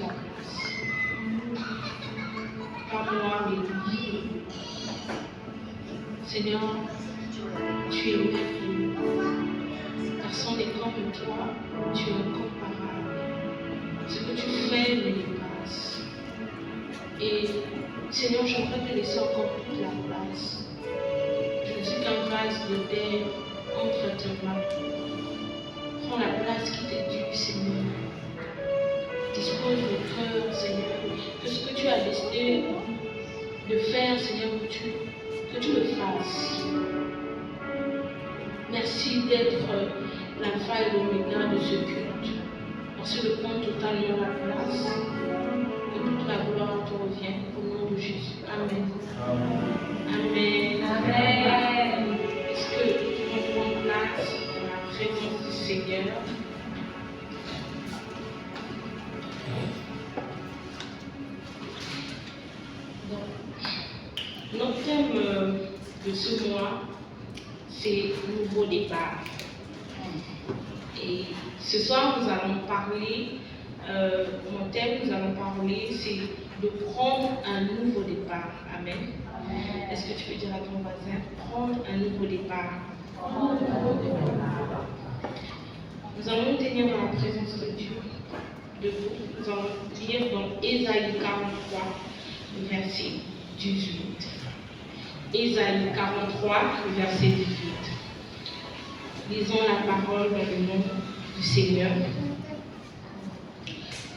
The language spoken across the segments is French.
la place. Pas moi, mais lui. Seigneur, tu es merveilleux. Personne n'est comme toi, tu es incomparable. Ce que tu fais me dépasse. Et Seigneur, j'aimerais te laisser encore toute la place. Je ne suis qu'un vase de terre entre tes mains. Prends la place qui t'est due, Seigneur. Dispose le cœur, Seigneur, que ce que tu as décidé de faire, Seigneur, que tu le fasses. Merci d'être l'alpha et l'oméga de ce culte. Merci de prendre totalement la place. Que toute la gloire te revienne au nom de Jésus. Amen. Amen. Amen. Est-ce que tu peux prendre place dans la présence du Seigneur? Donc, notre thème de ce mois, c'est nouveau départ. Et ce soir, nous allons parler, mon thème, nous allons parler, c'est de prendre un nouveau départ. Amen. Est-ce que tu peux dire à ton voisin, prendre un nouveau départ? Nous allons nous tenir dans la présence de Dieu. Nous allons lire dans Ésaïe 43, verset 18. Ésaïe 43, verset 18. Lisons la parole dans le nom du Seigneur.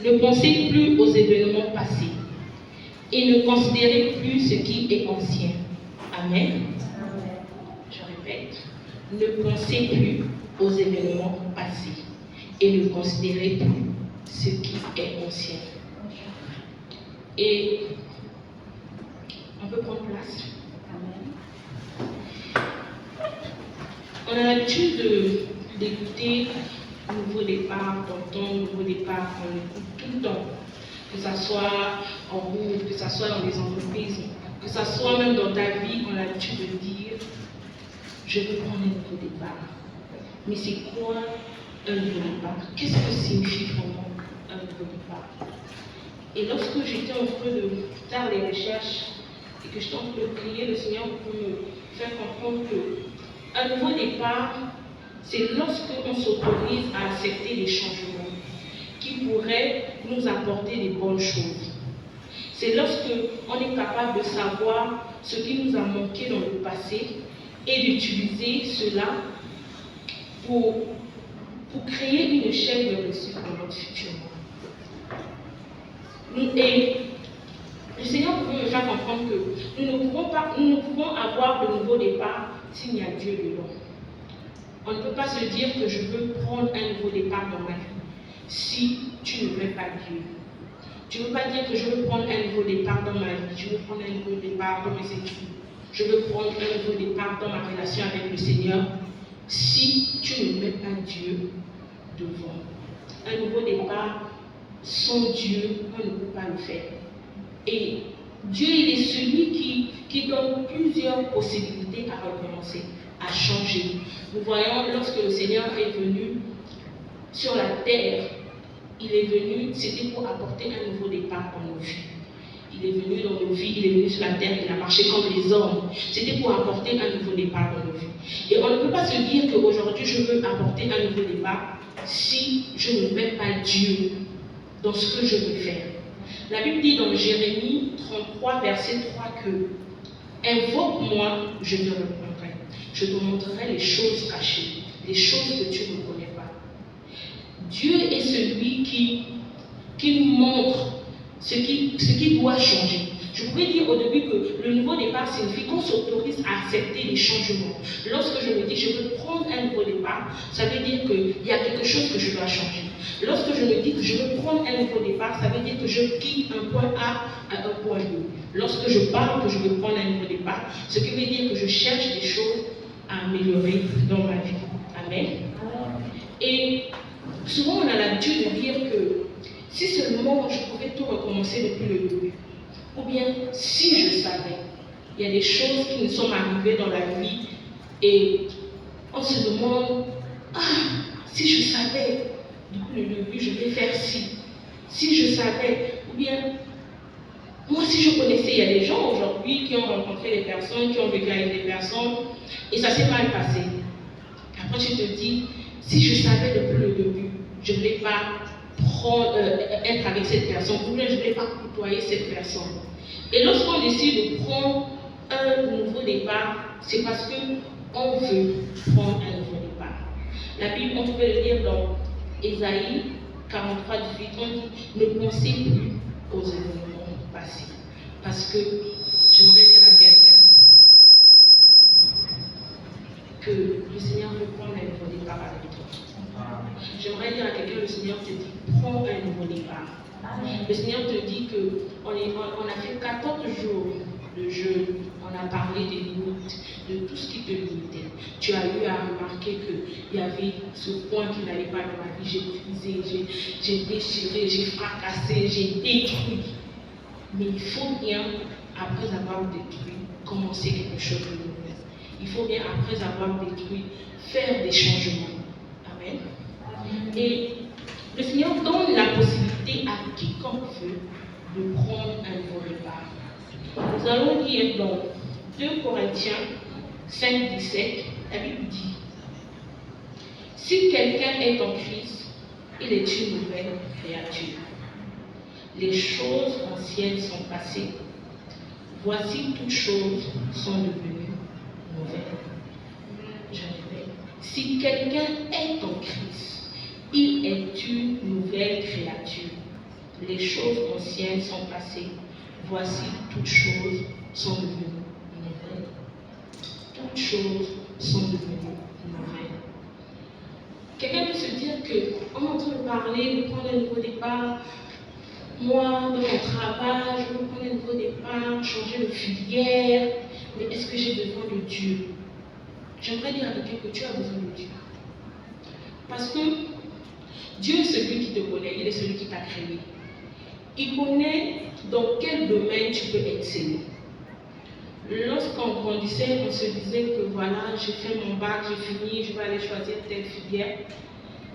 Ne pensez plus aux événements passés et ne considérez plus ce qui est ancien. Amen. Je répète, ne pensez plus aux événements passés et ne considérez plus ce qui est ancien. Et on peut prendre place. On a l'habitude d'écouter nouveau départ, d'entendre nouveau départ, on écoute tout le temps. Que ce soit en route, que ce soit dans les entreprises, que ce soit même dans ta vie, on a l'habitude de dire je veux prendre un nouveau départ. Mais c'est quoi un nouveau départ? Qu'est-ce que signifie vraiment un nouveau départ? Et lorsque j'étais en train de faire les recherches et que j'étais en train de prier le Seigneur pour me faire comprendre qu'un nouveau départ, c'est lorsque on s'autorise à accepter les changements qui pourraient nous apporter des bonnes choses. C'est lorsque on est capable de savoir ce qui nous a manqué dans le passé et d'utiliser cela pour créer une échelle de réussite dans notre futur. Et le Seigneur veut me faire comprendre que nous ne pouvons avoir de nouveau départ s'il y a Dieu dedans. On ne peut pas se dire que je veux prendre un nouveau départ dans ma vie si tu ne veux pas Dieu. Tu ne veux pas dire que je veux prendre un nouveau départ dans ma vie, je veux prendre un nouveau départ dans mes études, je veux prendre un nouveau départ dans ma relation avec le Seigneur si tu ne mets pas Dieu devant. Un nouveau départ sans Dieu, on ne peut pas le faire. Et Dieu, il est celui qui donne plusieurs possibilités à recommencer, à changer. Nous voyons, lorsque le Seigneur est venu sur la terre, il est venu, c'était pour apporter un nouveau départ dans nos vies. Il est venu dans nos vies, il est venu sur la terre, il a marché comme les hommes. C'était pour apporter un nouveau départ dans nos vies. Et on ne peut pas se dire qu'aujourd'hui, je veux apporter un nouveau départ si je ne mets pas Dieu dans ce que je veux faire. La Bible dit dans Jérémie 33, verset 3 que « Invoque-moi, je te répondrai. Je te montrerai les choses cachées, les choses que tu ne connais pas. » Dieu est celui qui nous montre ce qui doit changer. Je pourrais dire au début que le nouveau départ signifie qu'on s'autorise à accepter les changements. Lorsque je me dis je veux prendre un nouveau départ, ça veut dire qu'il y a quelque chose que je dois changer. Lorsque je me dis que je veux prendre un nouveau départ, ça veut dire que je quitte un point A à un point B. Lorsque je parle que je veux prendre un nouveau départ, ce qui veut dire que je cherche des choses à améliorer dans ma vie. Amen. Et souvent on a l'habitude de dire que si seulement je pouvais tout recommencer depuis le début, ou bien si je savais, il y a des choses qui nous sont arrivées dans la vie et on se demande, si je savais, depuis le début je vais faire ci. Si je savais, ou bien, moi si je connaissais, il y a des gens aujourd'hui qui ont rencontré des personnes, qui ont vécu avec des personnes, et ça s'est mal passé. Après tu te dis, si je savais depuis le début, je ne vais pas être avec cette personne, ou bien je ne vais pas côtoyer cette personne. Et lorsqu'on décide de prendre un nouveau départ, c'est parce qu'on veut prendre un nouveau départ. La Bible, on peut le lire dans Ésaïe 43, 18, on dit, ne pensez plus aux événements passés. Parce que j'aimerais dire à quelqu'un que le Seigneur veut prendre un nouveau départ avec toi. J'aimerais dire à quelqu'un, le Seigneur te dit, prends un nouveau départ. Le Seigneur te dit qu'on a fait 14 jours de jeûne, on a parlé des limites, de tout ce qui te limitait. Tu as eu à remarquer qu'il y avait ce point qui n'allait pas dans ma vie. J'ai brisé, j'ai déchiré, j'ai fracassé, j'ai détruit. Mais il faut bien, après avoir détruit, commencer quelque chose de nouveau. Il faut bien, après avoir détruit, faire des changements. Amen. Et le Seigneur donne la possibilité à quiconque veut de prendre un nouveau départ. Nous allons lire dans 2 Corinthiens 5, 17, la Bible dit, si quelqu'un est en Christ, il est une nouvelle créature. Les choses anciennes sont passées. Voici toutes choses sont devenues nouvelles. Je répète, si quelqu'un est en Christ, il est une nouvelle créature. Les choses anciennes sont passées. Voici toutes choses sont devenues nouvelles. Toutes choses sont devenues nouvelles. Quelqu'un peut se dire qu'on entend parler de prendre un nouveau départ. Moi, dans mon travail, je veux prendre un nouveau départ, changer de filière. Mais est-ce que j'ai besoin de Dieu? J'aimerais dire à quelqu'un que tu as besoin de Dieu. Parce que Dieu est celui qui te connaît, il est celui qui t'a créé. Il connaît dans quel domaine tu peux exceller. Lorsqu'on grandissait, on se disait que voilà, j'ai fait mon bac, j'ai fini, je vais aller choisir telle filière.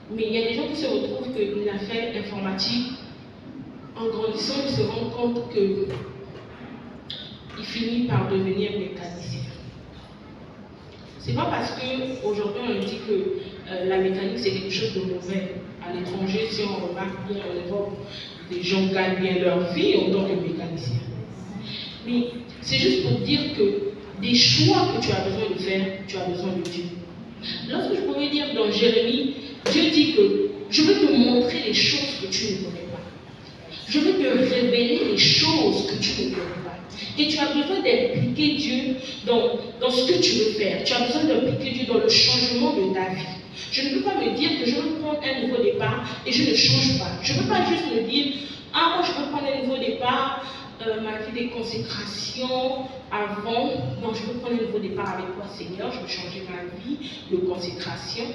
Mais il y a des gens qui se retrouvent qu'il a fait informatique. En grandissant, ils se rendent compte qu'il finit par devenir mécanicien. C'est pas parce qu'aujourd'hui on dit que la mécanique c'est quelque chose de mauvais. À l'étranger, si on remarque bien en Europe, les gens gagnent bien leur vie en tant que mécanicien. Mais c'est juste pour dire que des choix que tu as besoin de faire, tu as besoin de Dieu. Lorsque je pourrais dire dans Jérémie, Dieu dit que je veux te montrer les choses que tu ne connais pas. Je veux te révéler les choses que tu ne connais pas. Et tu as besoin d'impliquer Dieu dans ce que tu veux faire. Tu as besoin d'impliquer Dieu dans le changement de ta vie. Je ne peux pas me dire que je veux prendre un nouveau départ et je ne change pas. Je ne peux pas juste me dire, ah moi je veux prendre un nouveau départ, ma vie de consécration avant. Non, je veux prendre un nouveau départ avec toi Seigneur, je veux changer ma vie de consécration.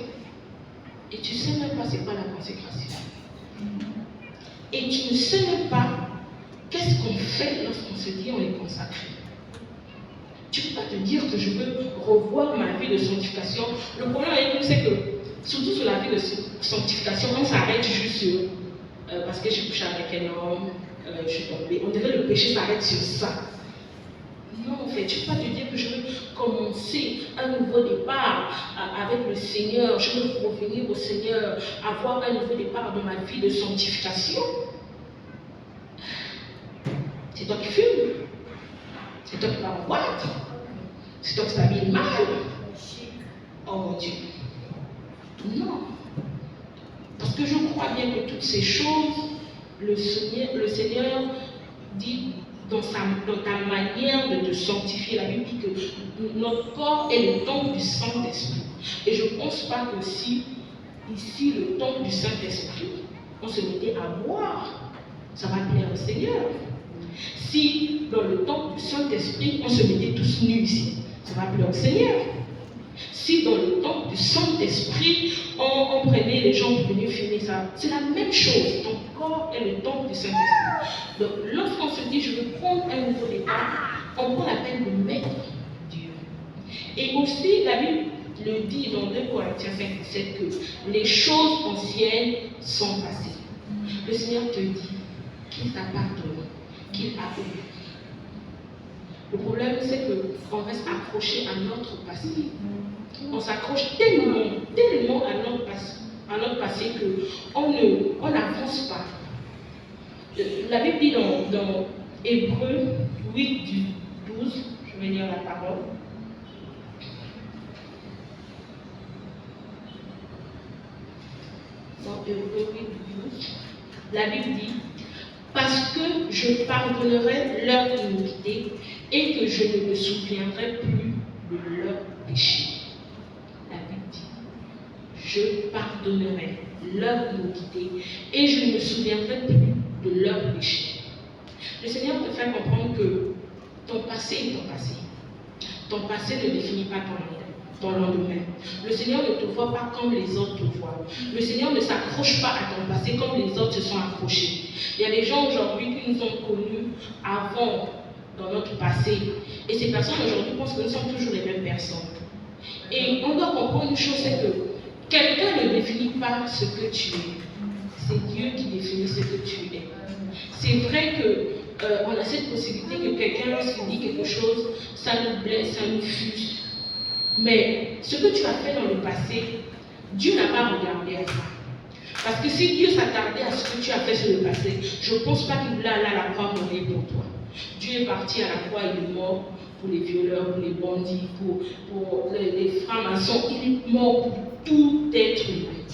Et tu ne sais même pas c'est quoi la consécration. Et tu ne sais même pas qu'est-ce qu'on fait lorsqu'on se dit on est consacré. Tu ne peux pas te dire que je veux revoir ma vie de sanctification. Le problème avec nous, c'est que, surtout sur la vie de sanctification, on s'arrête juste sur parce que j'ai couché avec un homme, je suis tombée. On dirait que le péché s'arrête sur ça. Non, en fait, tu ne peux pas te dire que je veux commencer un nouveau départ avec le Seigneur. Je veux revenir au Seigneur, avoir un nouveau départ dans ma vie de sanctification. C'est toi qui fumes. C'est toi qui vas en boîte. C'est toi qui t'habilles mal. Oh mon Dieu. Non. Parce que je crois bien que toutes ces choses, le Seigneur dit dans ta manière de te sanctifier. La Bible dit que notre corps est le temple du Saint-Esprit. Et je ne pense pas que si, ici, le temple du Saint-Esprit, on se mettait à boire, ça va plaire au Seigneur. Si dans le temple du Saint-Esprit, on se mettait tous nus ici, ça va plaire au Seigneur. Si dans le temple du Saint-Esprit, on prenait les gens pour venir fumer ça, c'est la même chose. Ton corps est le temple du Saint-Esprit. Donc lorsqu'on se dit je veux prendre un nouveau départ, on prend la peine de mettre Dieu. Et aussi, la Bible le dit dans 2 Corinthiens 5, 17 que les choses anciennes sont passées. Le Seigneur te dit qu'il t'a pardonné, qu'il a oublié. Le problème, c'est qu'on reste accroché à notre passé. On s'accroche tellement à notre passé qu'on n'avance pas. La Bible dit dans Hébreux 8 du 12, je vais lire la parole. Dans Hébreux 8 du 12, la Bible dit: parce que je pardonnerai leur iniquité et que je ne me souviendrai plus de leur péché. La Bible dit: je pardonnerai leur iniquité et je ne me souviendrai plus de leur péché. Le Seigneur te fait comprendre que ton passé est ton passé. Ton passé ne définit pas ton lendemain. Le Seigneur ne te voit pas comme les autres te voient. Le Seigneur ne s'accroche pas à ton passé comme les autres se sont accrochés. Il y a des gens aujourd'hui qui nous ont connus avant, dans notre passé. Et ces personnes aujourd'hui pensent que nous sommes toujours les mêmes personnes. Et on doit comprendre une chose, c'est que quelqu'un ne définit pas ce que tu es. C'est Dieu qui définit ce que tu es. C'est vrai qu'on a cette possibilité que quelqu'un, lorsqu'il dit quelque chose, ça nous blesse, ça nous fuse. Mais ce que tu as fait dans le passé, Dieu n'a pas regardé à ça. Parce que si Dieu s'attardait à ce que tu as fait sur le passé, je ne pense pas qu'il voulait aller à la croix mourir pour toi. Dieu est parti à la croix, il est mort pour les violeurs, pour les bandits, pour les francs-maçons. Il est mort pour tout être humain.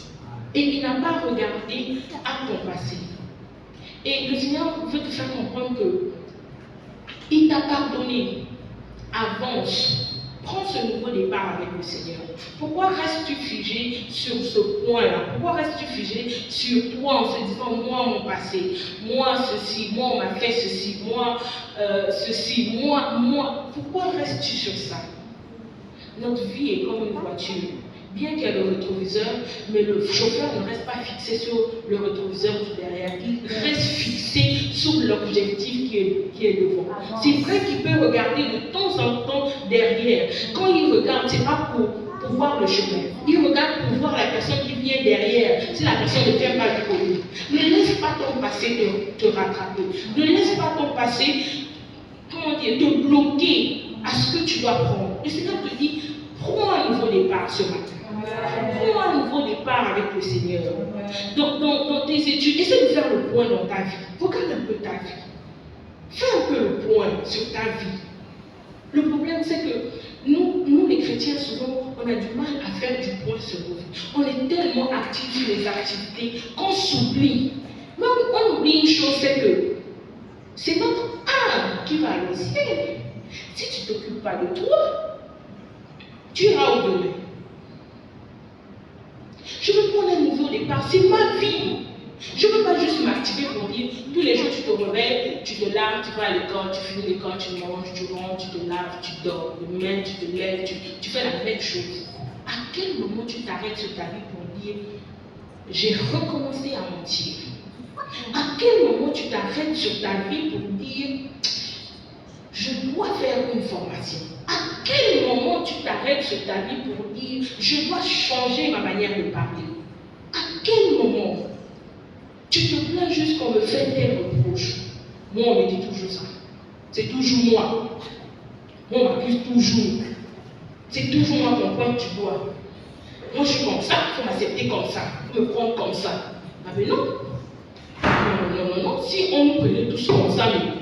Et il n'a pas regardé à ton passé. Et le Seigneur veut te faire comprendre qu'il t'a pardonné. Avance. Prends ce nouveau départ avec le Seigneur. Pourquoi restes-tu figé sur ce point-là? Pourquoi restes-tu figé sur toi en se disant: moi, mon passé, moi, ceci, moi, on m'a fait ceci, moi, ceci, moi. Pourquoi restes-tu sur ça? Notre vie est comme une voiture. Bien qu'il y ait le rétroviseur, mais le chauffeur ne reste pas fixé sur le rétroviseur du derrière. Il reste fixé sur l'objectif qui est devant. C'est vrai qu'il peut regarder de temps en temps derrière. Quand il regarde, ce n'est pas pour voir le chemin. Il regarde pour voir la personne qui vient derrière, si la personne ne vient pas du côté. Ne laisse pas ton passé te rattraper. Ne laisse pas ton passé, te bloquer à ce que tu dois prendre. Le Seigneur te dit: prends un nouveau départ ce matin. Prends un nouveau départ avec le Seigneur. Dans tes études, essaie de faire le point dans ta vie. Regarde un peu ta vie. Fais un peu le point sur ta vie. Le problème, c'est que nous les chrétiens, souvent, on a du mal à faire du point sur nos vies. On est tellement actifs sur les activités qu'on s'oublie. Mais on oublie une chose, c'est que c'est notre âme qui va à au ciel. Si tu ne t'occupes pas de toi, tu iras au demain. Je veux prendre un nouveau départ, c'est ma vie. Je ne veux pas juste m'activer pour dire: tous les jours tu te réveilles, tu te laves, tu vas à l'école, tu finis l'école, tu manges, tu rentres, tu te laves, tu dors. Demain tu te lèves, tu fais la même chose. À quel moment tu t'arrêtes sur ta vie pour dire: j'ai recommencé à mentir? À quel moment tu t'arrêtes sur ta vie pour dire: je dois faire une formation? À quel moment tu t'arrêtes sur ta vie pour dire: je dois changer ma manière de parler? À quel moment tu te plains juste qu'on me fait tel reproche? Moi, on me dit toujours ça. C'est toujours moi. Moi, on m'accuse toujours. C'est toujours moi qu'on pointe du doigt. Moi, je suis comme ça, il faut m'accepter comme ça, il faut me prendre comme ça. Ah, mais non. Non. Si on nous prenait tous comme ça, mais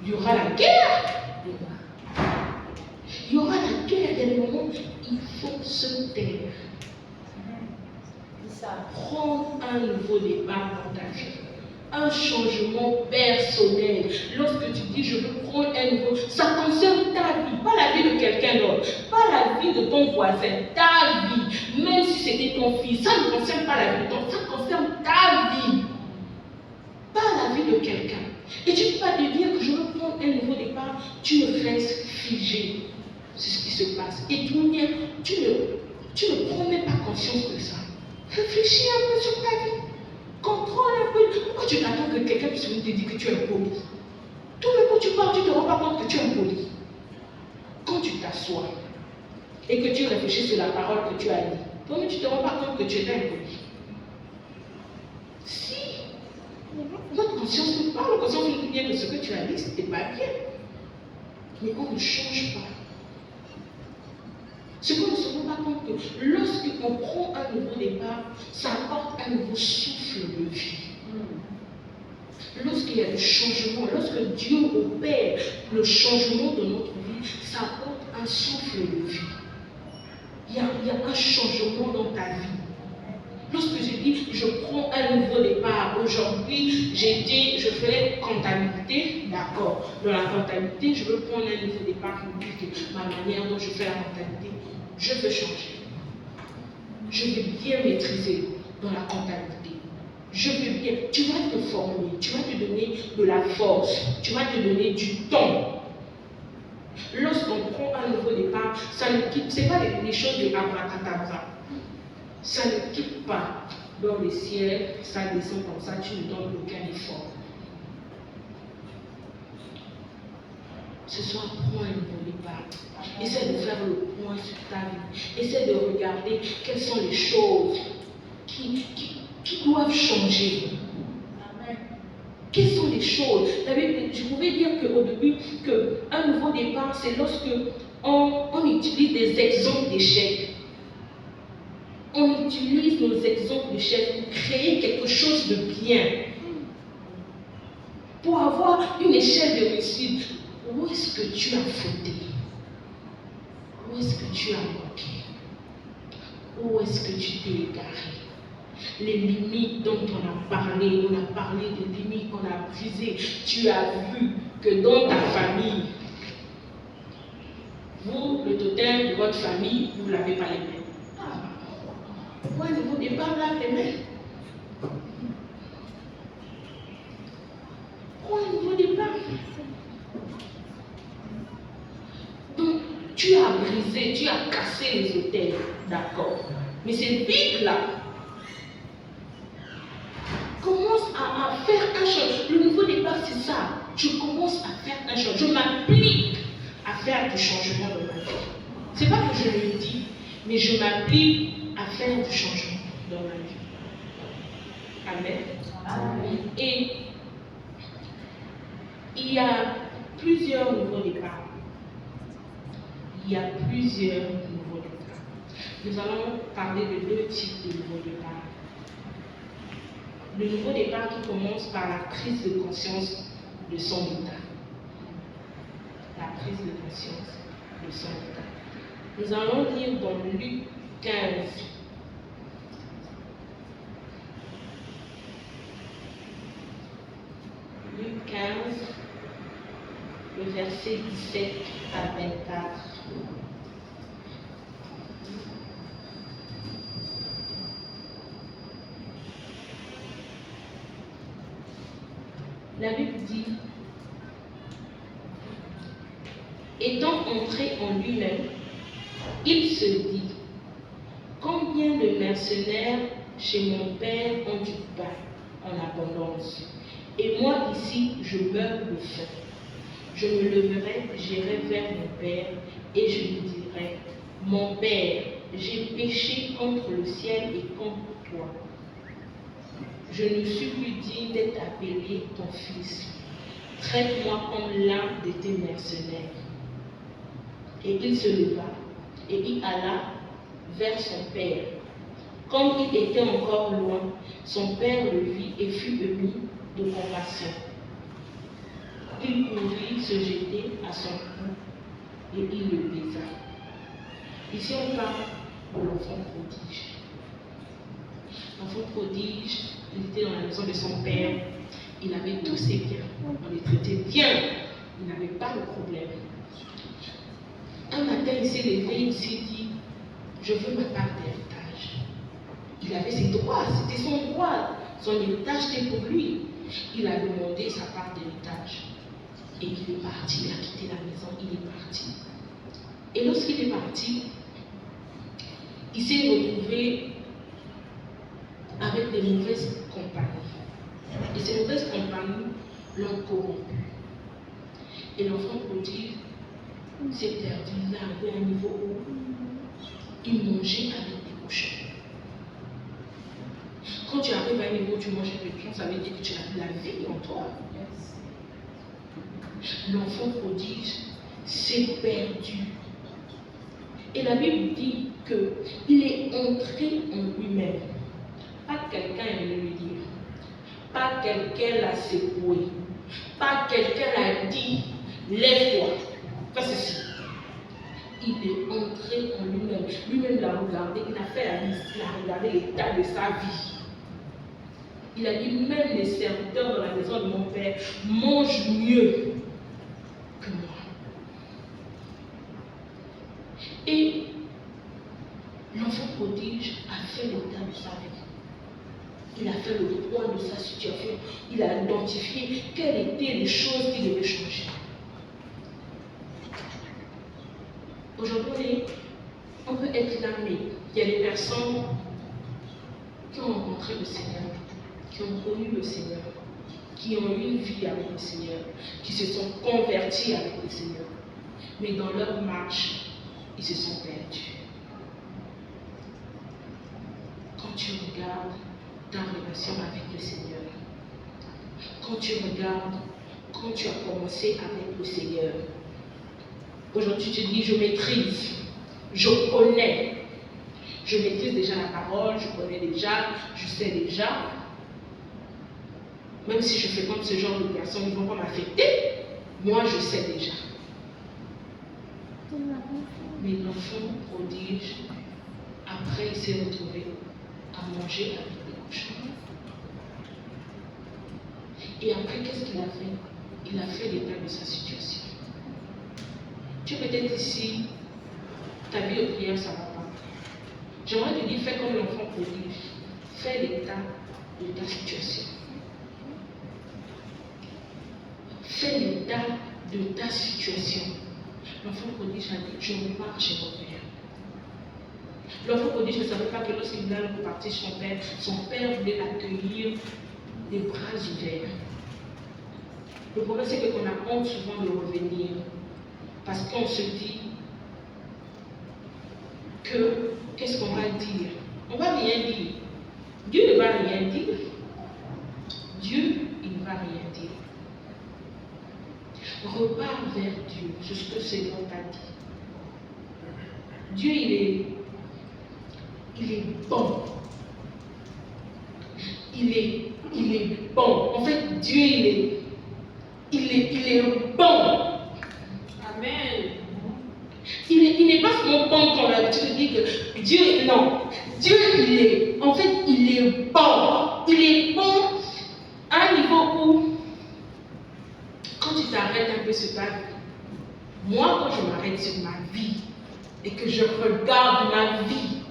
il y aura la guerre. Il y aura la guerre. Il y a des moments où il faut se taire. Prendre un nouveau départ dans ta vie. Un changement personnel. Lorsque tu dis: je veux prendre un nouveau, ça concerne ta vie, pas la vie de quelqu'un d'autre, pas la vie de ton voisin, ta vie. Même si c'était ton fils, ça ne concerne pas la vie de ton, ça concerne ta vie. Pas la vie de quelqu'un. Et tu ne peux pas te dire que je veux prendre un nouveau départ, tu restes figé. C'est ce qui se passe. Et tu ne prends même pas conscience de ça. Réfléchis un peu sur ta vie. Contrôle un peu. Pourquoi tu t'attends que quelqu'un puisse te dire que tu es impoli? Tout le coup tu parles, tu ne te rends pas compte que tu es impoli. Quand tu t'assois et que tu réfléchis sur la parole que tu as dit, toi-même tu ne te rends pas compte que tu es impoli. Si notre conscience nous parle, la conscience nous dit bien que ce que tu as dit, ce n'était pas bien. Mais on ne change pas. Ce qu'on ne se rend pas compte que lorsqu'on prend un nouveau départ, ça apporte un nouveau souffle de vie. Lorsqu'il y a du changement, lorsque Dieu opère le changement de notre vie, ça apporte un souffle de vie. Il y a un changement dans ta vie. Lorsque je dis, je prends un nouveau départ, aujourd'hui, je fais comptabilité, d'accord. Dans la comptabilité, je veux prendre un nouveau départ pour dire que ma manière dont je fais la comptabilité, je veux changer. Je vais bien maîtriser dans la comptabilité. Je veux bien. Tu vas te former, tu vas te donner de la force, tu vas te donner du temps. Lorsqu'on prend un nouveau départ, ça ne quitte, ce n'est pas des choses de abracadabra. Ça ne quitte pas dans le ciel, ça descend comme ça, tu ne donnes aucun effort. Ce soir, prends un nouveau départ. Essaie de faire le point sur ta vie. Essaie de regarder quelles sont les choses qui doivent changer. Amen. Quelles sont les choses? Je pouvais dire qu'au début, qu'un nouveau départ, c'est lorsque on utilise des exemples d'échecs. On utilise nos exemples d'échecs pour créer quelque chose de bien. Pour avoir une échelle de réussite. Où est-ce que tu as fauté? Où est-ce que tu as manqué? Où est-ce que tu t'es égaré? Les limites dont on a parlé des limites qu'on a brisées. Tu as vu que dans ta famille, vous, le totem de votre famille, vous ne l'avez pas les mêmes. Pourquoi ne vous dites pas là les mêmes? Pourquoi ne vous dites pas? Donc, tu as brisé, tu as cassé les autels, d'accord. Mais c'est vide là. Commence à faire un changement. Le nouveau départ, c'est ça. Je commence à faire un changement. Je m'applique à faire du changement dans ma vie. Ce n'est pas que je le dis, mais je m'applique à faire du changement dans ma vie. Amen. Amen. Et il y a plusieurs nouveaux départs. Il y a plusieurs nouveaux départs. Nous allons parler de deux types de nouveaux départs. Le nouveau départ qui commence par la prise de conscience de son état. La prise de conscience de son état. Nous allons lire dans Luc 15. Luc 15, le verset 17 à 24. La Bible dit, étant entré en lui-même, il se dit, combien de mercenaires chez mon père ont du pain en abondance, et moi ici je meurs de faim. Je me leverai, j'irai vers mon père, et je lui dirai, mon père, j'ai péché contre le ciel et contre toi. Je ne suis plus digne d'être appelé ton fils. Traite-moi comme l'un de tes mercenaires. Et il se leva, et il alla vers son père. Comme il était encore loin, son père le vit et fut ému de compassion. Il courut se jeter à son cou, et il le baisa. Ici on parle de l'enfant prodige. L'enfant prodige, il était dans la maison de son père, il avait tous ses biens, on les traitait bien, il n'avait pas de problème. Un matin, il s'est levé, il s'est dit, je veux ma part d'héritage. Il avait ses droits, c'était son droit, son héritage était pour lui. Il a demandé sa part d'héritage. Et il est parti, il a quitté la maison, il est parti. Et lorsqu'il est parti, il s'est retrouvé avec des mauvaises compagnies. Et ces mauvaises compagnies l'ont corrompu. Et l'enfant prodigue s'est perdu, il est arrivé à un niveau où il mangeait avec des cochons. Quand tu arrives à un niveau où tu manges quelque chose, ça veut dire que tu as de la vie en toi. L'enfant prodige s'est perdu. Et la Bible dit qu'il est entré en lui-même. Pas quelqu'un est venu lui dire. Pas quelqu'un l'a secoué. Pas quelqu'un l'a dit, lève-toi. Fais ceci. Il est entré en lui-même. Lui-même l'a regardé. Il a fait la liste. Il a regardé l'état de sa vie. Il a dit, même les serviteurs dans la maison de mon père mangent mieux que moi. Et l'enfant prodige a fait l'état de sa vie. Il a fait le point de sa situation. Il a identifié quelles étaient les choses qu'il devait changer. Aujourd'hui, on peut être là, mais il y a des personnes qui ont rencontré le Seigneur, qui ont connu le Seigneur, qui ont eu une vie avec le Seigneur, qui se sont convertis avec le Seigneur. Mais dans leur marche, ils se sont perdus. Quand tu regardes ta relation avec le Seigneur, quand tu regardes, quand tu as commencé avec le Seigneur, aujourd'hui tu te dis, je maîtrise, je connais, je maîtrise déjà la parole, je connais déjà, je sais déjà. Même si je fréquente ce genre de personnes, ils ne vont pas m'affecter. Moi, je sais déjà. Mais l'enfant prodige, après, il s'est retrouvé à manger avec des cochons. Et après, qu'est-ce qu'il a fait? Il a fait l'état de sa situation. Tu es peut-être ici, ta vie de prière, ça ne va pas. J'aimerais te dire, fais comme l'enfant prodige. Fais l'état de ta situation. Fais l'état de ta situation. L'enfant prodige a dit, je repars chez mon père. L'enfant prodige ne savait pas que lorsqu'il voulait repartir chez son père voulait l'accueillir des bras ouverts. Le problème, c'est qu'on a honte souvent de revenir. Parce qu'on se dit que, qu'est-ce qu'on va dire? On ne va rien dire. Dieu ne va rien dire. Dieu, il ne va rien dire. Repars vers Dieu, c'est ce que le Seigneur t'a dit. Dieu, il est bon. Il est bon. En fait, Dieu, il est bon. Amen. Il n'est pas seulement bon comme l'habitude de dire que Dieu, non. Dieu, en fait, il est bon. Il est bon à un niveau où, quand tu t'arrêtes un peu sur ta vie, moi, quand je m'arrête sur ma vie et que je regarde ma vie,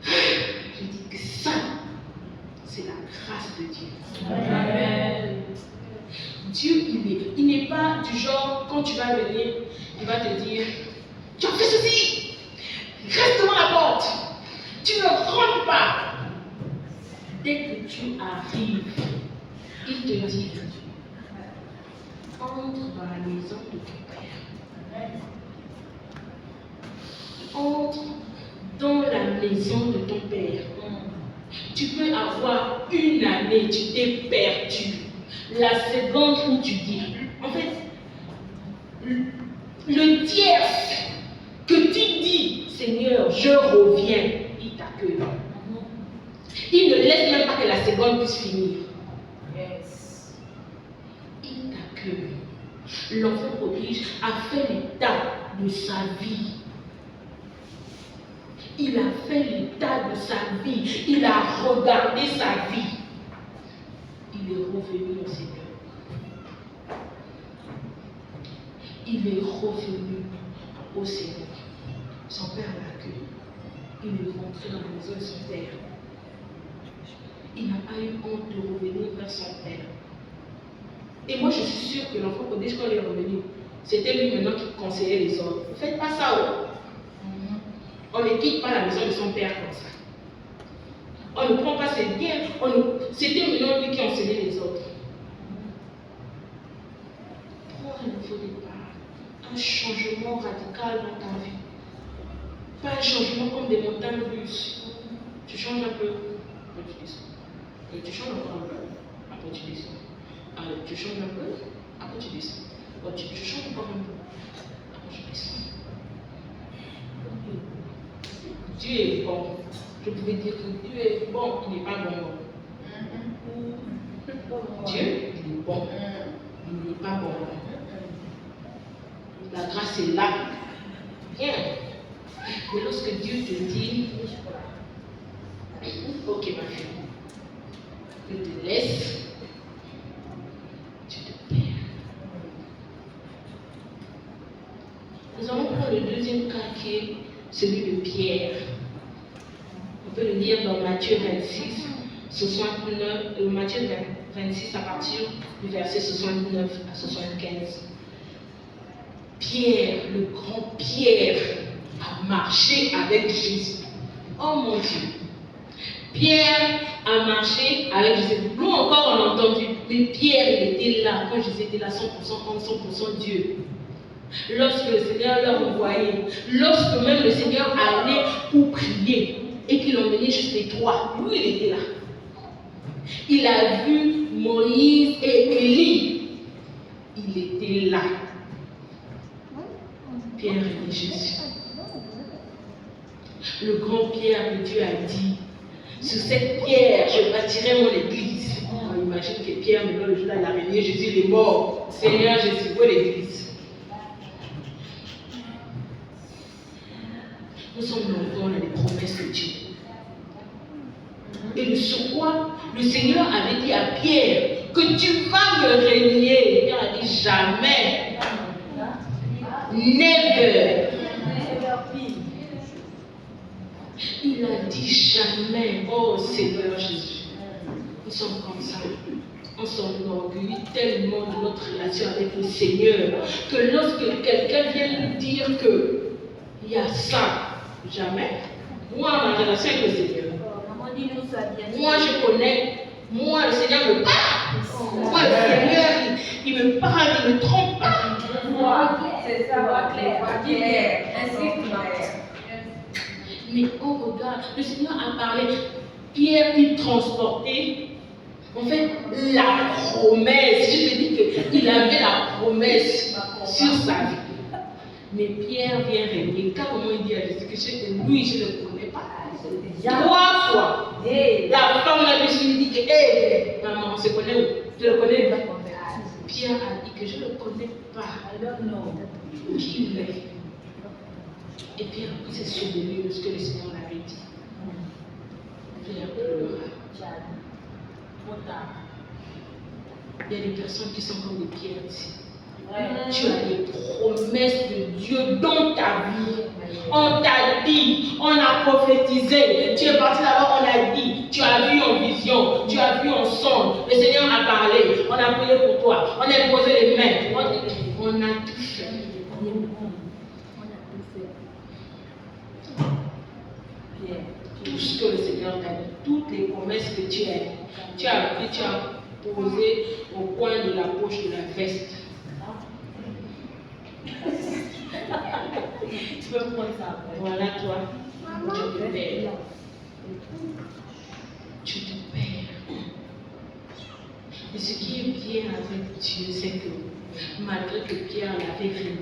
je dis que ça, c'est la grâce de Dieu. Amen. Dieu, il n'est pas du genre, quand tu vas venir, il va te dire, tu as fait ceci, reste devant la porte, tu ne rentres pas. Dès que tu arrives, il te dit, entre dans la maison de ton Père. Entre dans la maison de ton Père. Tu peux avoir une année, tu t'es perdu. La seconde où tu dis, en fait, le tiers que tu dis, Seigneur, je reviens, il t'accueille. Il ne laisse même pas que la seconde puisse finir. Yes. Il t'accueille. L'enfant prodige a fait l'état de sa vie. Il a fait l'état de sa vie. Il a regardé sa vie. Il est revenu au Seigneur. Il est revenu au Seigneur. Son père l'a accueilli. Il est rentré dans la maison de son père. Il n'a pas eu honte de revenir vers son père. Et moi, je suis sûre que l'enfant prodige, quand il est revenu, c'était lui maintenant qui conseillait les autres. Ne faites pas ça, oh. On ne quitte pas la maison de son père comme ça. On ne prend pas ses biens. C'était maintenant lui qui enseignait les autres. Prends un nouveau départ. Un changement radical dans ta vie. Pas un changement comme des montagnes russes. Tu changes un peu, après tu descends. Tu changes encore un peu, après tu descends. Tu changes un peu, après tu descends. Tu changes encore un peu, après tu descends. Dieu est bon. Je pouvais dire que Dieu est bon, il n'est pas bon. Dieu, il est bon. Il n'est pas bon. La grâce est là. Bien. Mais lorsque Dieu te dit, ok ma fille, je te laisse, tu te perds. Nous allons prendre le deuxième cas qui est celui de Pierre. On peut le lire dans Matthieu 26, 69, Matthieu 26 à partir du verset 69 à 75. Pierre, le grand Pierre, a marché avec Jésus. Oh mon Dieu! Pierre a marché avec Jésus. Nous encore on a entendu, mais Pierre il était là, quand Jésus était là 100% homme, 100% Dieu. Lorsque le Seigneur leur envoyait, lorsque même le Seigneur allait pour prier et qu'il emmenait juste les trois, lui il était là. Il a vu Moïse et Élie. Il était là. Pierre et Jésus. Le grand Pierre que Dieu a dit, sur cette pierre, je bâtirai mon église. On imagine que Pierre, maintenant le jour là, il a régné, Jésus il est mort. Seigneur Jésus, où est l'église? Nous sommes encore dans les promesses de Dieu. Et de surcroît, le Seigneur avait dit à Pierre que tu vas me régner. Pierre a dit jamais. Never. Il a dit jamais. Oh Seigneur Jésus. Nous sommes comme ça. On s'enorgueillit tellement de notre relation avec le Seigneur que lorsque quelqu'un vient nous dire qu'il y a ça, jamais. Moi, ma relation avec le Seigneur, moi je connais, moi le Seigneur me parle. Moi le Seigneur, il me parle, il ne me trompe pas. C'est ça, clair. Ainsi clair. Mais on regarde, le Seigneur a parlé, Pierre il transportait, en fait, la promesse. Je te dis qu'il avait la promesse sur sa vie. Mais Pierre vient régner. Comment il dit à Jésus que lui, je ne le connais pas. 3 fois. La femme là, lui dit que, hé, maman, on se connaît où? Je le connais pas. Pierre a dit que je ne le connais pas. Qui il est? Et Pierre s'est souvenu de ce que le Seigneur l'avait dit. Pierre pleura. Il y a des personnes qui sont comme des pierres ici. Tu as des promesses de Dieu dans ta vie. On t'a dit, on a prophétisé. Tu es parti là-bas, on a dit. Tu as vu en vision, tu as vu en songe. Le Seigneur a parlé, on a prié pour toi, on a posé les mains. On a tout fait. Tout ce que le Seigneur t'a dit, toutes les promesses que tu as posées au coin de la poche de la veste. Tu peux prendre ça après. Voilà toi, tu te perds. Tu te perds. Et ce qui est bien avec Dieu, c'est que malgré que Pierre l'avait régné,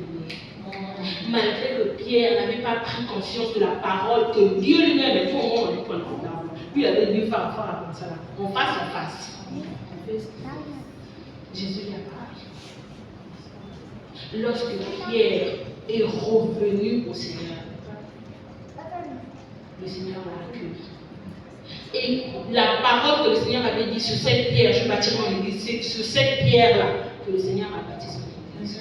malgré que Pierre n'avait pas pris conscience de la parole que Dieu lui-même avait dit au moment où on lui prend puis il avait dit faire comme ça, en face à face. Jésus lui a parlé. Lorsque Pierre est revenu au Seigneur, le Seigneur l'a accueilli. Et la parole que le Seigneur avait dit sur cette pierre, je bâtirai mon église, c'est sur cette pierre-là que le Seigneur a bâti son église.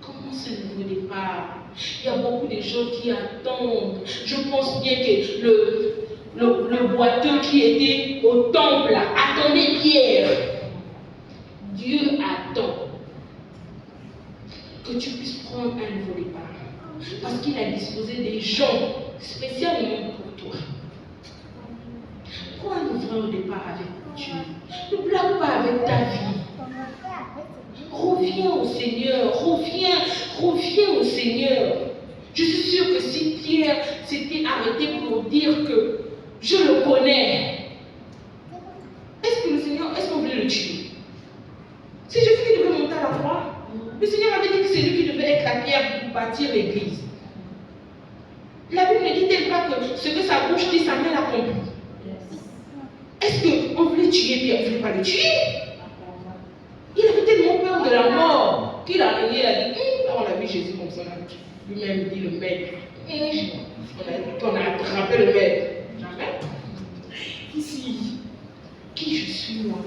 Comment c'est le nouveau départ? Il y a beaucoup de gens qui attendent. Je pense bien que le boiteux qui était au temple attendait Pierre. Dieu attend que tu puisses prendre un nouveau départ. Parce qu'il a disposé des gens spécialement pour toi. Prends un nouveau départ avec Dieu. Ne blague pas avec ta vie. Reviens au Seigneur. Reviens au Seigneur. Je suis sûre que si Pierre s'était arrêté pour dire que je le connais, est-ce que le Seigneur, est-ce qu'on voulait le tuer? C'est Jésus qui devait monter à la croix. Le Seigneur avait dit que c'est lui qui devait être la pierre pour bâtir l'église. La Bible ne dit-elle pas que ce que sa bouche dit, sa main l'accomplit? Est-ce qu'on voulait tuer Pierre? On ne voulait pas le tuer. Il avait tellement peur de la mort qu'il a régné, il a dit, là on a vu Jésus comme ça, lui-même dit le maître. On a attrapé le maître. Jamais. Ici, qui je suis moi?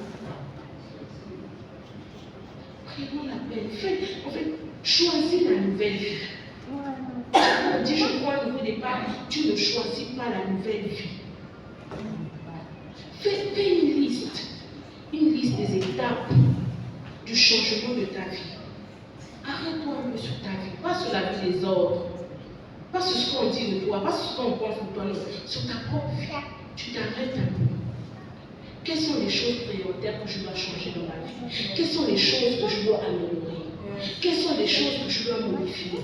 Prenons la peine. En fait, choisis la nouvelle vie. On dit, je crois au nouveau départ, tu ne choisis pas la nouvelle vie. Fais une liste des étapes du changement de ta vie. Arrête-toi un peu sur ta vie, pas sur la vie des autres, pas sur ce qu'on dit de toi, pas sur ce qu'on pense de toi, non, sur ta propre vie. Tu t'arrêtes un peu. Quelles sont les choses prioritaires que je dois changer dans ma vie? Quelles sont les choses que je dois améliorer? Quelles sont les choses que je dois modifier?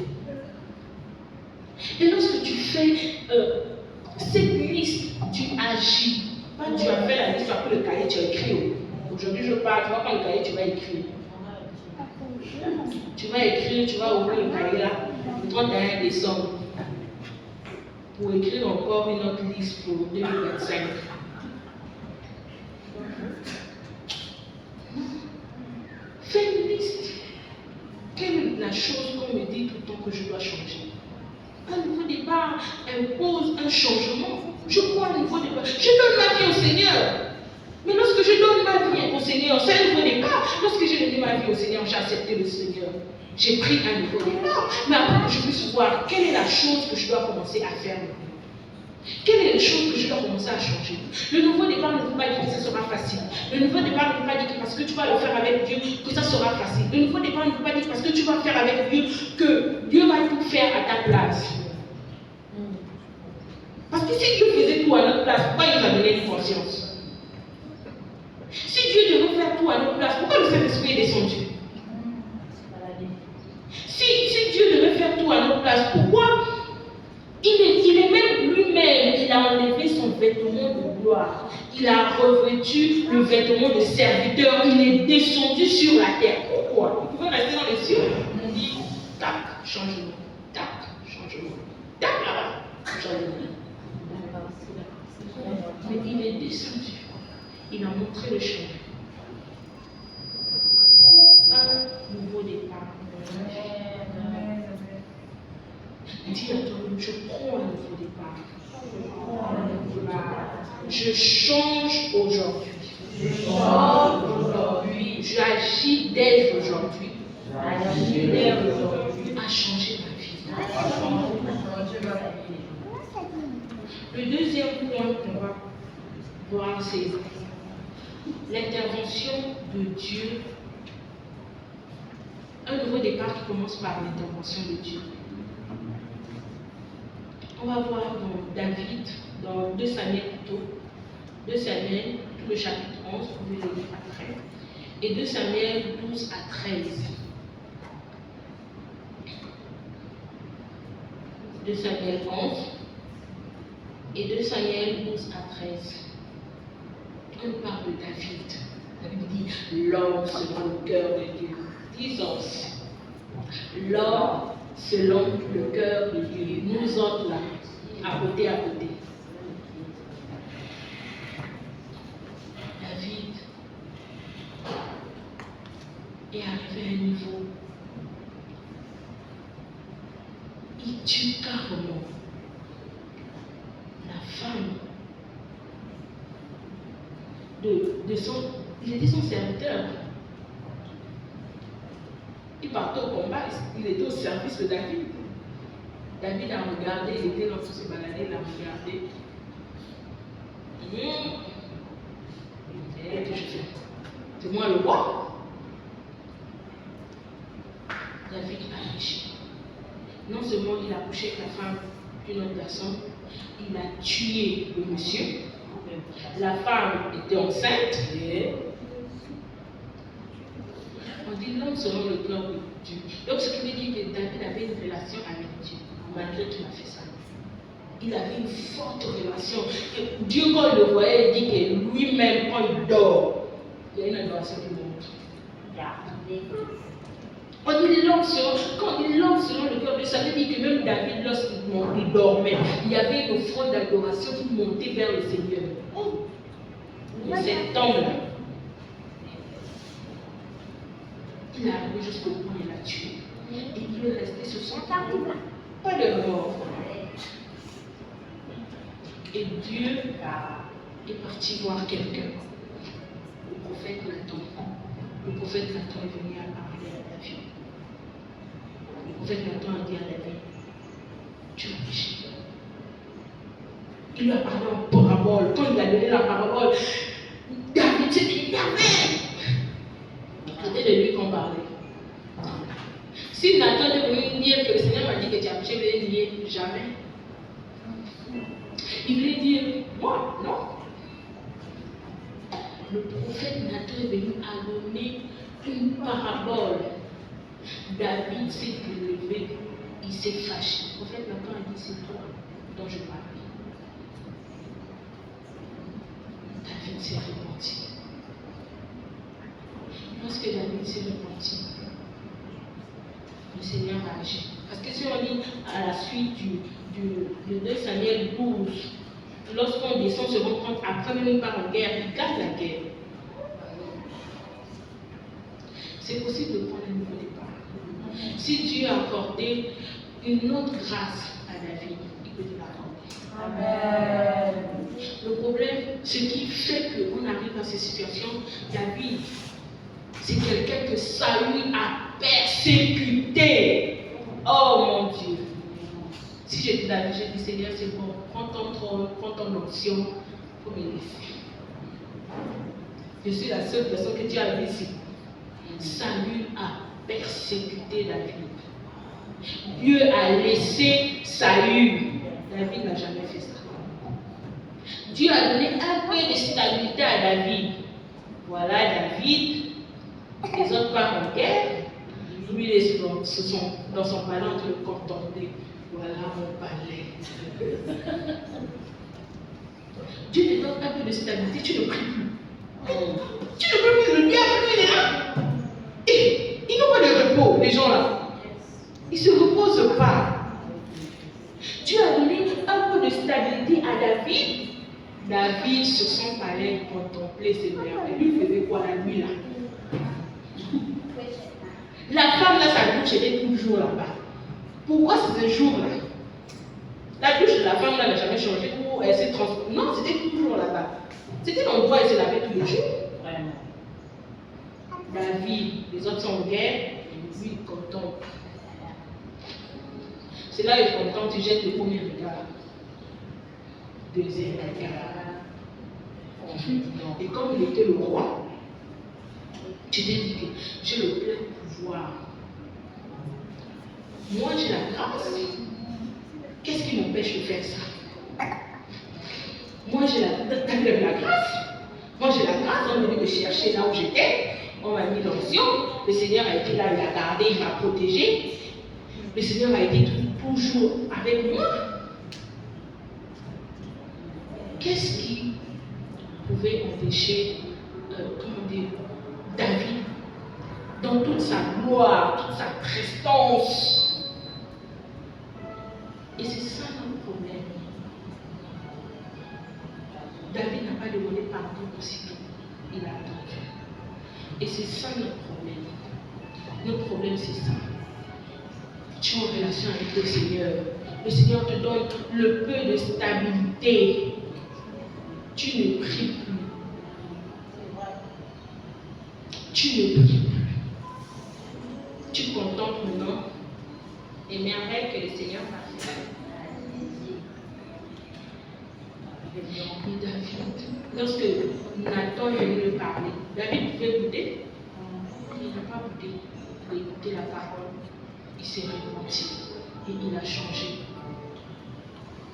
Et lorsque tu fais cette liste, tu agis. Pas tu as fait la liste, tu as pris le cahier, tu as écrit. Aujourd'hui je parle, tu vas prendre le cahier, tu vas écrire. Tu vas écrire, tu vas ouvrir le cahier là, le 31 décembre, pour écrire encore une autre liste pour 2025. Fais une liste. Quelle est la chose qu'on me dit tout le temps que je dois changer? Un nouveau départ impose un changement. Je crois un nouveau départ. Je donne ma vie au Seigneur. Mais lorsque je donne ma vie au Seigneur, c'est un nouveau départ. Lorsque j'ai donné ma vie au Seigneur, j'ai accepté le Seigneur. J'ai pris un nouveau départ. Mais après que je puisse voir quelle est la chose que je dois commencer à faire maintenant. Quelle est la chose que je dois commencer à changer? Le nouveau départ ne veut pas dire que ce sera facile. Le nouveau départ ne veut pas dire que parce que tu vas le faire avec Dieu, que ça sera facile. Le nouveau départ ne veut pas dire que parce que tu vas faire avec Dieu, que Dieu va tout faire à ta place. Parce que si Dieu faisait tout à notre place, pourquoi il nous a donné une conscience? Si Dieu devait faire tout à notre place, pourquoi le Saint-Esprit est descendu? Si Dieu devait faire tout à notre place, pourquoi il est même lui-même, il a enlevé son vêtement de gloire. Il a revêtu le vêtement de serviteur. Il est descendu sur la terre. Pourquoi? Il pouvait rester dans les cieux. On dit, tac, changement. Tac, changement. Tac, là-bas, changement. Mais il est descendu. Il a montré le chemin. Prends un nouveau départ. Dis à toi-même, je prends un nouveau départ. Je change aujourd'hui. J'agis dès aujourd'hui. À changer ma vie. Le deuxième point qu'on va voir, c'est l'intervention de Dieu. Un nouveau départ qui commence par l'intervention de Dieu. On va voir dans David, dans 2 Samuel plutôt, 2 Samuel, tout le chapitre 11, vous pouvez le lire après, et 2 Samuel 12 à 13. 2 Samuel 11 et 2 Samuel 12 à 13. On parle de David. David dit l'homme selon le cœur de Dieu. Disons, l'homme selon le cœur de Dieu. Nous autres là, à côté. David est arrivé à un niveau. Il tue carrément la femme de son. Il était son serviteur. Il partait au combat, il était au service de David. David a regardé, il était dans se balader, il a regardé. C'est moi le roi. David a péché. Non seulement il a couché avec la femme d'une autre personne, il a tué le monsieur. La femme était enceinte. On dit l'homme selon le cœur de Dieu. Donc ce qui veut dire que David avait une relation avec Dieu. malgré qu'il a fait ça. Il avait une forte relation. Et Dieu, quand il le voyait, il dit que lui-même, quand il dort, il y a une adoration qui monte. Quand il lance selon le cœur de ça veut dire que même David, lorsqu'il dormait, il y avait une offrande d'adoration qui montait vers le Seigneur. Et cet homme-là, il est arrivé jusqu'au bout, il l'a tué. Et il est resté sur son tableau. Pas de mort. Et Dieu est parti voir quelqu'un. Le prophète Nathan. Le prophète Nathan est venu à parler à David. Le prophète Nathan a dit à David, tu as péché. Il lui a parlé en parabole. Quand il a donné la parabole, David s'est énervé. C'était de lui qu'on parlait. Si Nathan est venu dire que le Seigneur m'a dit que tu as péché, il voulait dire jamais. Il voulait dire, moi, non. Le prophète Nathan est venu à donner une parabole. David s'est levé, il s'est fâché. Le prophète Nathan a dit, c'est toi dont je parle. David s'est repenti. Lorsque David s'est repenti, le Seigneur a agi. Parce que si on lit à la suite de 2 Samuel 12, lorsqu'on descend se rend compte, après même il part en guerre, il gagne la guerre. C'est possible de prendre un nouveau départ. Si Dieu a accordé une autre grâce à David, il peut te l'accorder. Amen. Le problème, ce qui fait qu'on arrive à ces situations, David, c'est quelqu'un que Saül a persécuté. Oh mon Dieu. Si j'étais David, j'ai dit Seigneur, c'est bon, prends ton trône, prends ton onction pour me laisser. Je suis la seule personne que Dieu a vue ici. Saül a persécuté David. Dieu a laissé Saül. David n'a jamais fait ça. Dieu a donné un peu de stabilité à David. Voilà David. Les autres partent en guerre. Lui, il est dans son palais en train de contempler. Voilà mon palais. Dieu te donne un peu de stabilité, tu ne pries plus. Tu ne peux plus, le diable, il est là. Et ils n'ont pas de repos, les gens là. Ils ne se reposent pas. Dieu a donné un peu de stabilité à David. David, sur son palais, contemplait ses merveilles. Lui faisait quoi la nuit là? La femme là, sa douche était toujours là-bas. Pourquoi c'est ce jour-là? La douche de la femme là n'a jamais changé ou elle s'est transformée. Non, c'était toujours là-bas. C'était l'endroit où elle se lavait tous les jours. Vraiment. David, les autres sont en guerre, et lui il contemple. C'est là il contemple, tu jettes le premier regard. Deuxième regard. Et comme il était le roi, tu t'es dit que j'ai le plein pouvoir. Moi j'ai la grâce. Qu'est-ce qui m'empêche de faire ça? Moi j'ai la grâce. Moi j'ai la grâce, on m'a dit de chercher là où j'étais. On m'a mis l'onction. Le Seigneur a été là, il a gardé, il m'a protégé. Le Seigneur a été toujours avec moi. Qu'est-ce qui pouvait empêcher, David, dans toute sa gloire, toute sa prestance? Et c'est ça notre problème. David n'a pas demandé pardon aussitôt. Il a attendu. Et c'est ça notre problème. Notre problème, c'est ça. Tu es en relation avec le Seigneur. Le Seigneur te donne le peu de stabilité. Tu ne pries plus. Tu ne pries plus. Tu contemples maintenant les merveilles que le Seigneur t'a fait. Et David, lorsque Nathan est venu lui parler, David pouvait douter. Il n'a pas douté. Il a écouté la parole. Il s'est repenti. Et il a changé.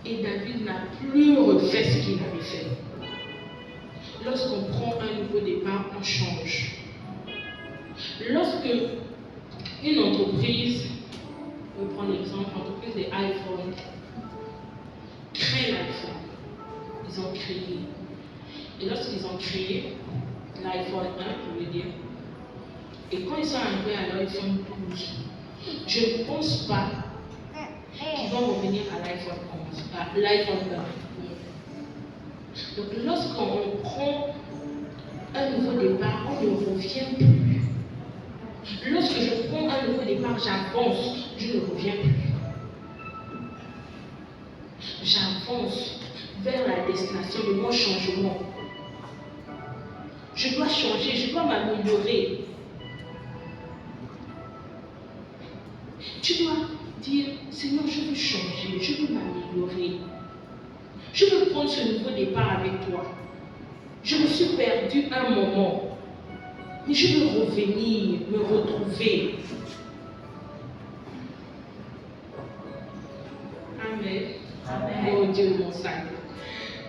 Et David n'a plus refait ce qu'il avait fait. Lorsqu'on prend un nouveau départ, on change. Lorsque une entreprise veut prendre prendre l'exemple, l'entreprise des iPhone crée l'iPhone. Ils ont créé. Et lorsqu'ils ont créé l'iPhone 1, je veux dire, et quand ils sont arrivés à l'iPhone 12, je ne pense pas qu'ils vont revenir à l'iPhone 11, à l'iPhone 1. Donc lorsqu'on prend un nouveau départ, on ne revient plus. Lorsque je prends un nouveau départ, j'avance, je ne reviens plus. J'avance vers la destination de mon changement. Je dois changer, je dois m'améliorer. Tu dois dire, Seigneur, je veux changer, je veux m'améliorer. Je veux prendre ce nouveau départ avec toi. Je me suis perdu un moment, mais je veux revenir, me retrouver. Amen. Amen. Oh Dieu mon Seigneur.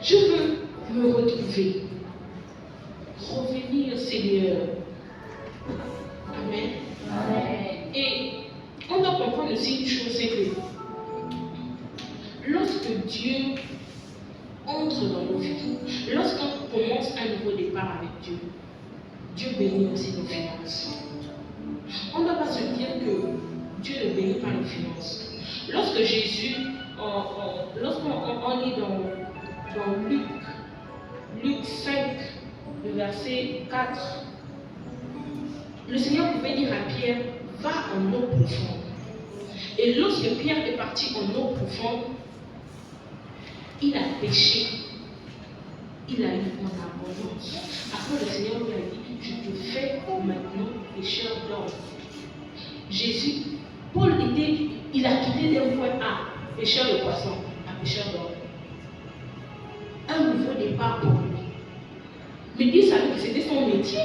Je veux me retrouver. Revenir, Seigneur. Amen. Amen. Et on doit comprendre aussi une chose, c'est que lorsque Dieu entre dans nos vies, lorsqu'on commence un nouveau départ avec Dieu, Dieu bénit aussi nos finances. On ne doit pas se dire que Dieu ne bénit pas nos finances. Lorsque Jésus, lorsqu'on lit dans Luc 5, le verset 4, le Seigneur pouvait dire à Pierre, va en eau profonde. Et lorsque Pierre est parti en eau profonde, il a péché. Il a eu en abondance. Après, le Seigneur lui a dit, je te fais maintenant pécheur d'hommes. Jésus, Paul il a quitté d'un point A, pécheur de poissons, à pécheur d'hommes. Un nouveau départ pour lui. Mais il savait que c'était son métier.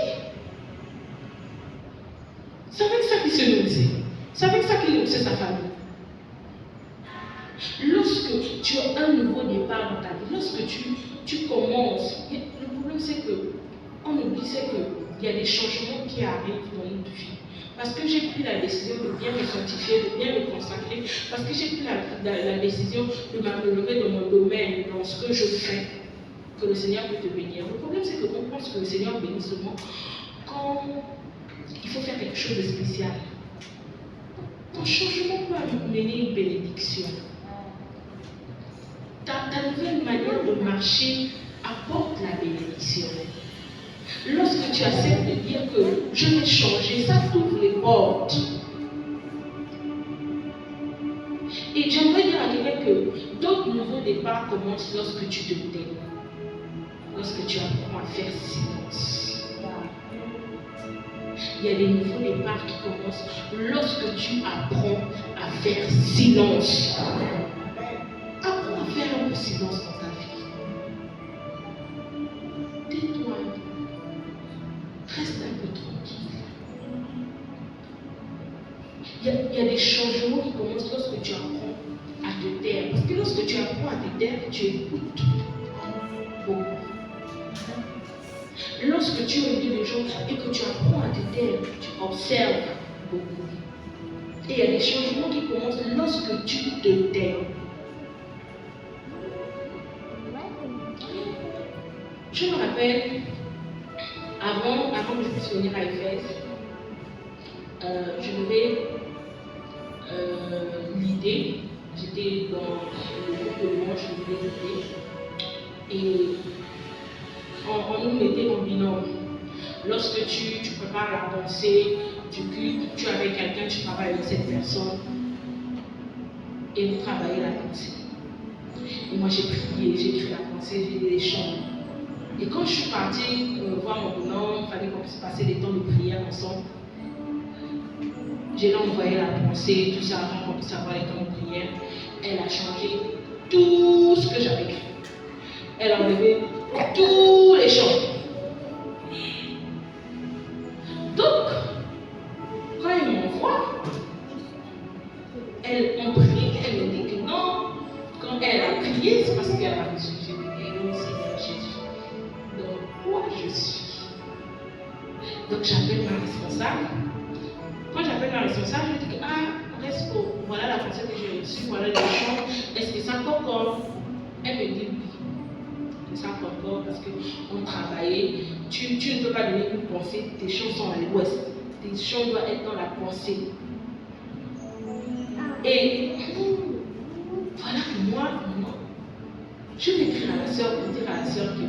C'est avec ça qu'il se nourrissait. C'est avec ça qu'il nourrissait sa famille. Lorsque tu as un nouveau départ dans ta vie, lorsque tu commences, le problème c'est que on oublie qu'il y a des changements qui arrivent dans notre vie. Parce que j'ai pris la décision de bien me sanctifier, de bien me consacrer, parce que j'ai pris la décision de m'améliorer dans mon domaine, dans ce que je fais, que le Seigneur peut te bénir. Le problème c'est qu'on pense que le Seigneur bénit seulement quand il faut faire quelque chose de spécial. Ton changement peut amener une bénédiction. Ta nouvelle manière de marcher apporte la bénédiction. Lorsque tu acceptes de dire que je vais changer, ça t'ouvre les portes. Et j'aimerais dire à quelqu'un que d'autres nouveaux départs commencent lorsque tu te tais, lorsque tu apprends à faire silence. Il y a des nouveaux départs qui commencent lorsque tu apprends à faire silence. Apprends à faire un peu silence dans ta vie. Tais-toi. Reste un peu tranquille. Il y a des changements qui commencent lorsque tu apprends à te taire. Parce que lorsque tu apprends à te taire, tu écoutes beaucoup. Lorsque tu es au milieu des gens et que tu apprends à te taire, tu observes beaucoup. Et il y a des changements qui commencent lorsque tu te tais. Je me rappelle, avant que je puisse venir à Éphèse, je devais l'idée, j'étais dans le groupe de louange, je devais l'idée, et on nous mettait en binôme. Lorsque tu prépares la pensée du culte, tu es avec quelqu'un, tu travailles avec cette personne, et vous travaillez la pensée. Et moi j'ai prié, j'ai écrit la pensée, j'ai dit les chants. Et quand je suis partie voir mon bonhomme, il fallait qu'on puisse passer des temps de prière ensemble. J'ai envoyé la pensée, tout ça, avant qu'on puisse avoir les temps de prière. Elle a changé tout ce que j'avais écrit. Elle a enlevé tous les chants. Donc, quand elle m'envoie, on prie, elle me dit que non. Quand elle a prié, c'est parce qu'elle a reçu Jésus. Et aussi Jésus. Donc, moi je suis. Donc, j'appelle ma responsable. Quand j'appelle ma responsable, je dis que, presque, voilà la pensée que j'ai reçue, voilà les chants, est-ce que ça concorde? Elle me dit oui, que ça concorde parce qu'on travaillait. Tu ne peux pas donner une pensée, tes chants sont à l'ouest, tes chants doivent être dans la pensée. Et voilà que moi, non. Je vais écrire à la soeur pour dire à la soeur que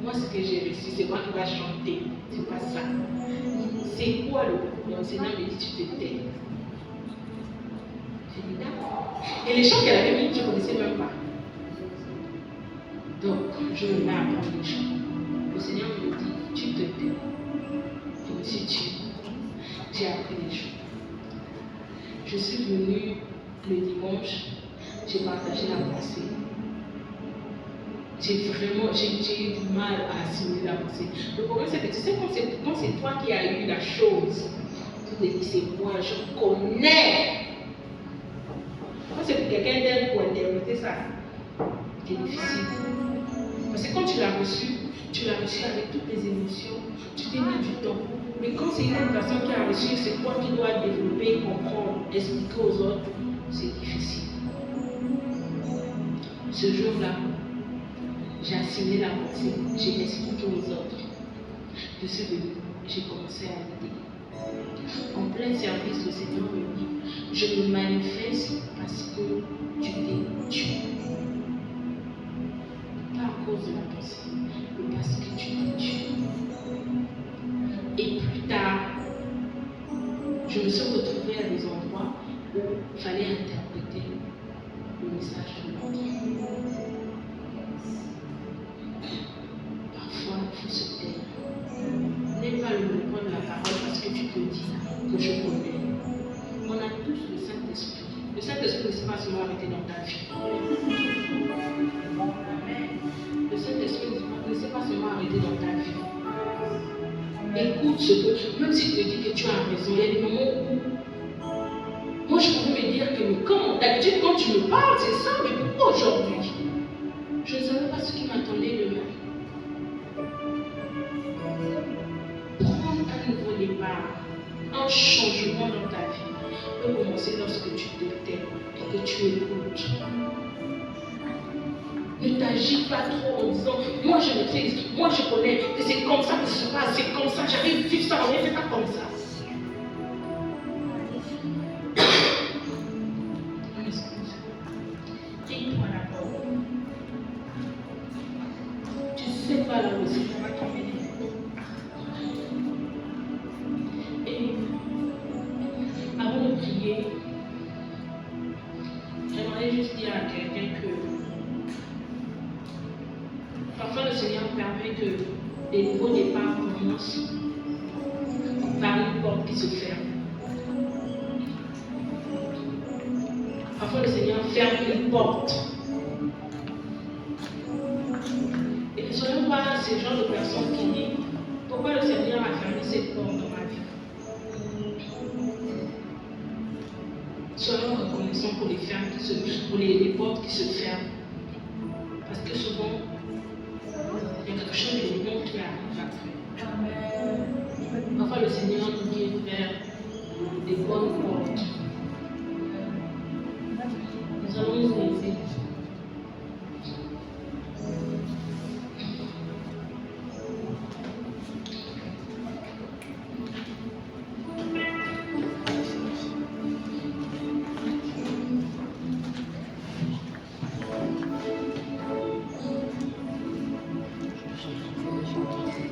moi ce que j'ai reçu, c'est moi qui va chanter, c'est pas ça. C'est quoi le problème? L'enseignant me dit tu te tais. J'ai dit d'accord. Et les chants qu'elle avait mis, je ne connaissais même pas. Donc, je me mets à apprendre les chants. Le Seigneur me dit, tu te tais. Je me suis tuée. J'ai appris les chants. Je suis venue le dimanche, j'ai partagé la pensée. J'ai eu du mal à assimiler la pensée. Le problème, c'est que tu sais, quand c'est toi qui as eu la chose, tu te dis, c'est moi, je connais. Quand c'est pour quelqu'un d'aide pour interpréter ça, c'est difficile. Parce que quand tu l'as reçu avec toutes les émotions, tu t'es mis du temps. Mais quand c'est une personne qui a reçu, c'est toi qui dois développer, comprendre, expliquer aux autres, c'est difficile. Ce jour-là, j'ai assimilé la pensée, j'ai expliqué aux autres. Je suis venue, j'ai commencé à aider. En plein service, le Seigneur me dit, je me manifeste parce que tu t'es tué. Pas à cause de la pensée, mais parce que tu t'es tué. Et plus tard, je me suis retrouvée à des endroits où il fallait interpréter le message de l'autre. Parfois, il faut se taire. N'aie pas le monopole de la parole parce que tu te dis que je connais. On a tous le Saint-Esprit. Le Saint-Esprit ne s'est pas seulement arrêté dans ta vie. Le Saint-Esprit ne s'est pas seulement arrêté dans ta vie. Écoute ce que, même s'il te dit que tu as raison, il y a des moments où moi je pouvais me dire que mais comment, d'habitude quand tu me parles c'est ça, mais pourquoi aujourd'hui? Je ne savais pas ce qui m'attendait demain. Prendre un nouveau départ, un changement dans ta vie peut commencer lorsque tu te tais et que tu écoutes. Ne t'agis pas trop en disant, moi je maîtrise, moi je connais, que c'est comme ça que ça se passe, c'est comme ça, j'avais vu ça, on ne fait pas comme ça. On m'excuse. Dis-moi d'abord. Tu ne sais pas là où c'est qu'on va t'emmener. Et avant de prier, j'aimerais juste dire à quelqu'un que parfois le Seigneur permet que des nouveaux départs commencent par une porte qui se ferme. Parfois le Seigneur ferme une porte. Et ne soyons pas ces genres de personnes qui disent pourquoi le Seigneur a fermé cette porte dans ma vie. Soyons reconnaissants pour les portes qui se ferment. Parce que souvent, il y a quelque chose de bon qui arrive après. Parfois le Seigneur nous guide vers des bonnes portes.